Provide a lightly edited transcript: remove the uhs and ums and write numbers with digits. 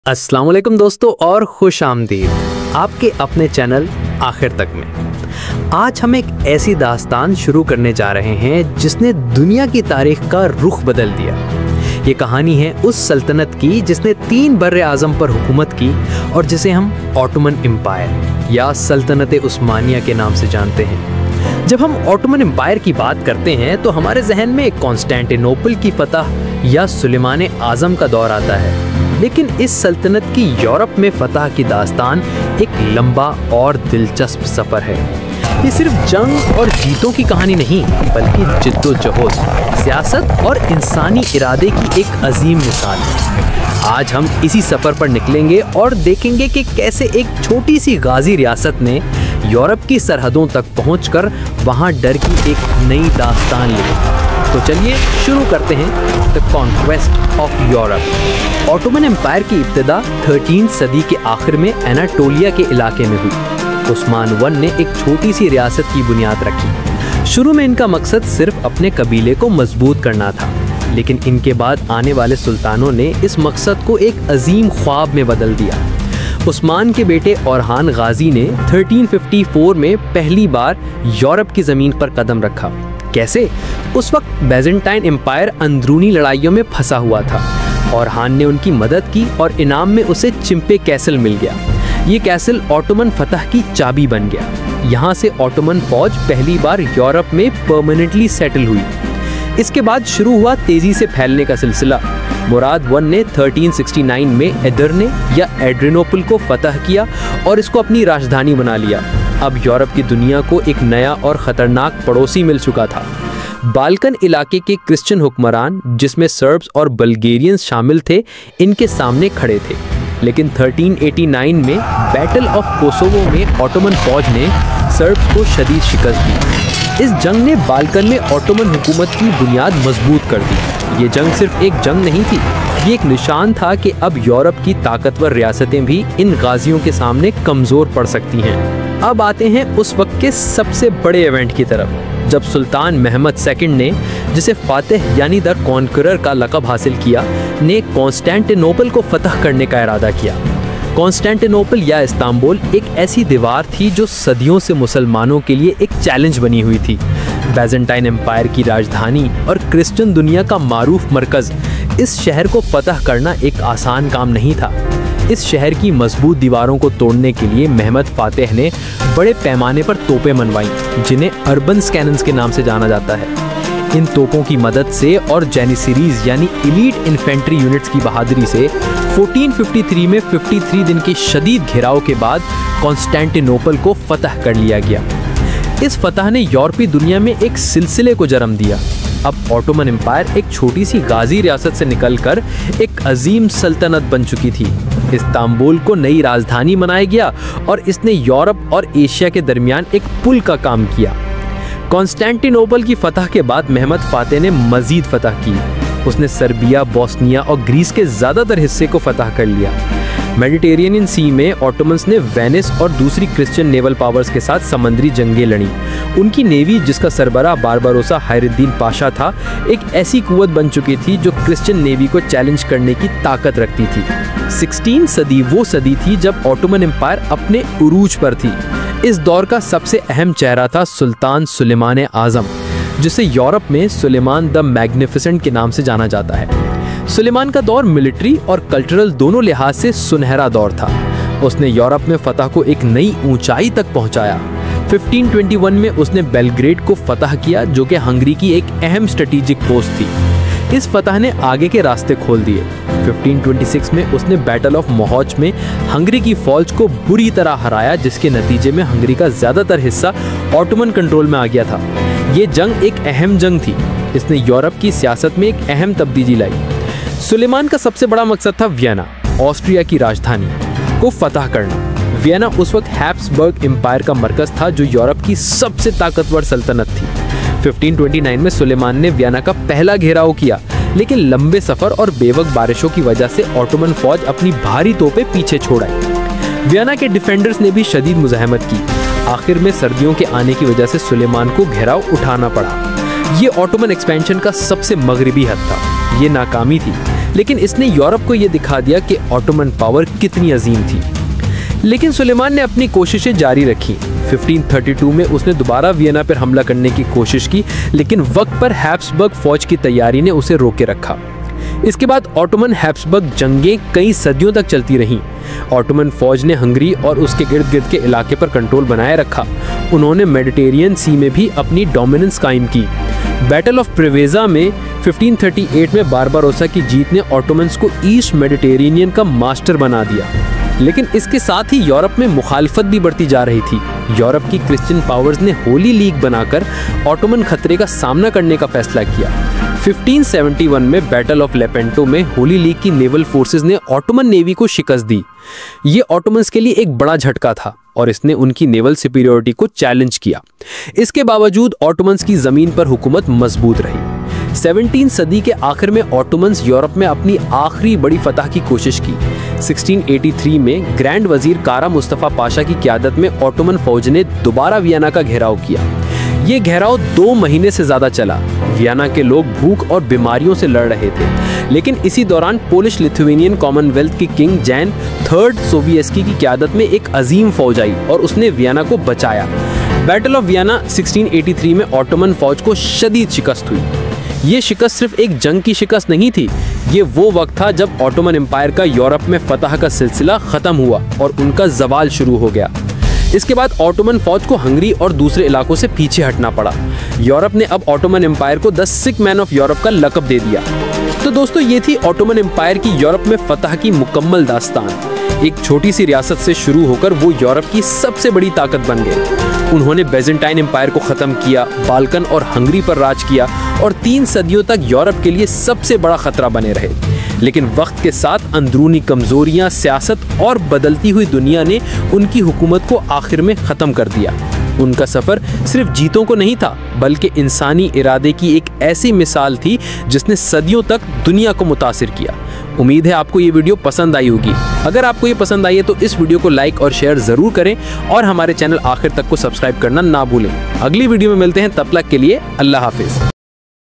अस्सलाम वालेकुम दोस्तों और खुश आमदीद आपके अपने चैनल आखिर तक में। आज हम एक ऐसी दास्तान शुरू करने जा रहे हैं जिसने दुनिया की तारीख का रुख बदल दिया। ये कहानी है उस सल्तनत की जिसने 3 बर्रे आज़म पर हुकूमत की और जिसे हम ऑटोमन एम्पायर या सल्तनत उस्मानिया के नाम से जानते हैं। जब हम ऑटोमन एम्पायर की बात करते हैं तो हमारे जहन में कॉन्स्टेंटिनोपल की फतह या सुलेमान आज़म का दौर आता है, लेकिन इस सल्तनत की यूरोप में फतह की दास्तान एक लंबा और दिलचस्प सफ़र है। ये सिर्फ जंग और जीतों की कहानी नहीं, बल्कि जिद्दोजहद, सियासत और इंसानी इरादे की एक अजीम मिसाल है। आज हम इसी सफ़र पर निकलेंगे और देखेंगे कि कैसे एक छोटी सी गाजी रियासत ने यूरोप की सरहदों तक पहुंचकर वहां डर की एक नई दास्तान लिखी। तो चलिए शुरू करते हैं the conquest of Europe. Ottoman empire की इब्तिदा 13वीं सदी के आखिर में एनाटोलिया के इलाके में हुई। उस्मान I ने एक छोटी सी रियासत की बुनियाद रखी। शुरू में इनका मकसद सिर्फ अपने कबीले को मजबूत करना था, लेकिन इनके बाद आने वाले सुल्तानों ने इस मकसद को एक अजीम ख्वाब में बदल दिया। उस्मान के बेटे ओरहान गाजी ने 1354 में पहली बार यूरोप की ज़मीन पर कदम रखा। कैसे? उस वक्त बैजेंटाइन एम्पायर अंदरूनी लड़ाइयों में फंसा हुआ था। ओरहान ने उनकी मदद की और इनाम में उसे चिम्पे कैसल मिल गया। ये कैसल ऑटोमन फतह की चाबी बन गया। यहाँ से ऑटोमन फौज पहली बार यूरोप में परमानेंटली सेटल हुई। इसके बाद शुरू हुआ तेजी से फैलने का सिलसिला। मुराद I ने 1369 में एदरने या एड्रिनोपल को फतह किया और इसको अपनी राजधानी बना लिया। अब यूरोप की दुनिया को एक नया और ख़तरनाक पड़ोसी मिल चुका था। बाल्कन इलाके के क्रिश्चियन हुक्मरान, जिसमें सर्ब्स और बल्गेरियंस शामिल थे, इनके सामने खड़े थे। लेकिन 1389 में बैटल ऑफ कोसोवो में ऑटोमन फौज ने सर्ब्स को शदीद शिकस्त दी। इस जंग ने बाल्कन में ऑटोमन हुकूमत की बुनियाद मजबूत कर दी। ये जंग सिर्फ एक जंग नहीं थी, ये एक निशान था कि अब यूरोप की ताकतवर रियासतें भी इन गाजियों के सामने कमज़ोर पड़ सकती हैं। अब आते हैं उस वक्त के सबसे बड़े इवेंट की तरफ, जब सुल्तान महमद II ने, जिसे फातिह यानी द कॉन्करर का लक़ब हासिल किया, ने कॉन्स्टेंटिनोपल को फतह करने का इरादा किया। कॉन्स्टेंटिनोपल या इस्तांबुल एक ऐसी दीवार थी जो सदियों से मुसलमानों के लिए एक चैलेंज बनी हुई थी। बैजेंटाइन एम्पायर की राजधानी और क्रिश्चियन दुनिया का मारूफ मरकज़, इस शहर को फतह करना एक आसान काम नहीं था। इस शहर की मजबूत दीवारों को तोड़ने के लिए महमद फातिह ने बड़े पैमाने पर तोपें मनवाई, जिन्हें अर्बन कैनन्स के नाम से जाना जाता है। इन तोपों की मदद से और जेनिसरीज यानी एलीट इन्फेंट्री यूनिट्स की बहादुरी से 1453 में 53 दिन के शदीद घेराव के बाद कॉन्स्टेंटिनोपल को फतह कर लिया गया। इस फतह ने यूरोपीय दुनिया में एक सिलसिले को जन्म दिया। अब ऑटोमन एम्पायर एक छोटी सी गाजी रियासत से निकलकर एक अजीम सल्तनत बन चुकी थी। इस्तांबुल को नई राजधानी बनाया गया और इसने यूरोप और एशिया के दरमियान एक पुल का काम किया। कॉन्स्टेंटिनोपल की फतह के बाद महमद फातिह ने मजीद फतह की। उसने सर्बिया, बोस्निया और ग्रीस के ज़्यादातर हिस्से को फतह कर लिया। मेडिटेरेनियन सी में ऑटोमन्स ने वेनिस और दूसरी क्रिश्चियन नेवल पावर्स के साथ समंदरी जंगें लड़ी। उनकी नेवी, जिसका सरबराह बारबारोसा हैरुद्दीन पाशा था, एक ऐसी कुव्वत बन चुकी थी जो क्रिश्चियन नेवी को चैलेंज करने की ताकत रखती थी। 16वीं सदी वो सदी थी जब ऑटोमन एम्पायर अपने उरूज पर थी। इस दौर का सबसे अहम चेहरा था सुल्तान सुलेमान आज़म, जिसे यूरोप में सुलेमान द मैग्निफिसेंट के नाम से जाना जाता है। सुलेमान का दौर मिलिट्री और कल्चरल दोनों लिहाज से सुनहरा दौर था। उसने यूरोप में फतह को एक नई ऊंचाई तक पहुंचाया। 1521 में उसने बेलग्रेड को फतह किया, जो कि हंगरी की एक अहम स्ट्रेटेजिक पोस्ट थी। इस फतह ने आगे के रास्ते खोल दिए। 1526 में उसने बैटल ऑफ मोहॉच में हंगरी की फौज को बुरी तरह हराया, जिसके नतीजे में हंगरी का ज़्यादातर हिस्सा ऑटोमन कंट्रोल में आ गया था। ये जंग एक अहम जंग थी। इसने यूरोप की सियासत में एक अहम तब्दीली लाई। सुलेमान का सबसे बड़ा मकसद था वियना, ऑस्ट्रिया की राजधानी, को फतह करना। वियना उस वक्त हैब्सबर्ग एम्पायर का मरकज़ था, जो यूरोप की सबसे ताकतवर सल्तनत थी। 1529 में सुलेमान ने वियना का पहला घेराव किया, लेकिन लंबे सफ़र और बेवक्त बारिशों की वजह से ऑटोमन फौज अपनी भारी तोपें पीछे छोड़ आई। वियना के डिफेंडर्स ने भी शदीद मुज़ाहमत की। आखिर में सर्दियों के आने की वजह से सुलेमान को घेराव उठाना पड़ा। ये ऑटोमन एक्सपेंशन का सबसे मगरबी हद था। ये नाकामी थी, लेकिन इसने यूरोप को यह दिखा दिया कि ऑटोमन पावर कितनी अजीम थी। लेकिन सुलेमान ने अपनी कोशिशें जारी रखी। 1532 में उसने दोबारा वियना पर हमला करने की कोशिश की, लेकिन वक्त पर हैब्सबर्ग फौज की तैयारी ने उसे रोके रखा। इसके बाद ऑटोमन हैब्सबर्ग जंगें कई सदियों तक चलती रहीं। ऑटोमन फौज ने हंगरी और उसके इर्द गिर्द के इलाके पर कंट्रोल बनाए रखा। उन्होंने मेडिटेरियन सी में भी अपनी डोमिनेंस कायम की। बैटल ऑफ प्रेवेजा में 1538 में बारबारोसा की जीत ने ऑटोमन्स को ईस्ट मेडिटेरेनियन का मास्टर बना दिया। लेकिन इसके साथ ही यूरोप में मुखालिफत भी बढ़ती जा रही थी। यूरोप की क्रिश्चियन पावर्स ने होली लीग बनाकर ऑटोमन खतरे का सामना करने का फैसला किया। 1571 में बैटल ऑफ लेपेंटो में होली लीग की नेवल फोर्सेस ने ऑटोमन नेवी को शिकस्त दी। ये ऑटोमन्स के लिए एक बड़ा झटका था और इसने उनकी नेवल सुपीरियरिटी को चैलेंज किया। इसके बावजूद ऑटोमन्स की जमीन पर हुकूमत मजबूत रही। 17वीं सदी के आखिर में ऑटोमन्स यूरोप में अपनी आखिरी बड़ी फतह की कोशिश की। 1683 में ग्रैंड वजीर कारा मुस्तफा पाशा की क़यादत में ऑटोमन फौज ने दोबारा वियना का घेराव किया। ये घेराव 2 महीने से ज्यादा चला। वियना के लोग भूख और बीमारियों से लड़ रहे थे, लेकिन इसी दौरान पोलिश लिथुएनियन कॉमनवेल्थ के किंग जैन थर्ड सोवियस्की की क़यादत में एक अजीम फौज आई और उसने वियना को बचाया। बैटल ऑफ वियना 1683 में ऑटोमन फौज को शदीद शिकस्त हुई। ये शिकस्त सिर्फ एक जंग की शिकस्त नहीं थी, ये वो वक्त था जब ऑटोमन एम्पायर का यूरोप में फतह का सिलसिला खत्म हुआ और उनका जवाल शुरू हो गया। इसके बाद ऑटोमन फौज को हंगरी और दूसरे इलाकों से पीछे हटना पड़ा। यूरोप ने अब ऑटोमन एम्पायर को the sick man of Europe का लक़ब दे दिया। तो दोस्तों, ये थी ऑटोमन एम्पायर की यूरोप में फतह की मुकम्मल दास्तान। एक छोटी सी रियासत से शुरू होकर वो यूरोप की सबसे बड़ी ताकत बन गए। उन्होंने बेजेंटाइन एम्पायर को खत्म किया, बाल्कन और हंगरी पर राज किया और 3 सदियों तक यूरोप के लिए सबसे बड़ा खतरा बने रहे। लेकिन वक्त के साथ अंदरूनी कमजोरियां, सियासत और बदलती हुई दुनिया ने उनकी हुकूमत को आखिर में खत्म कर दिया। उनका सफर सिर्फ जीतों को नहीं था, बल्कि इंसानी इरादे की एक ऐसी मिसाल थी जिसने सदियों तक दुनिया को मुतासिर किया। उम्मीद है आपको ये वीडियो पसंद आई होगी। अगर आपको ये पसंद आई है तो इस वीडियो को लाइक और शेयर जरूर करें और हमारे चैनल आखिर तक को सब्सक्राइब करना ना भूलें। अगली वीडियो में मिलते हैं, तब तक के लिए अल्लाह हाफिज।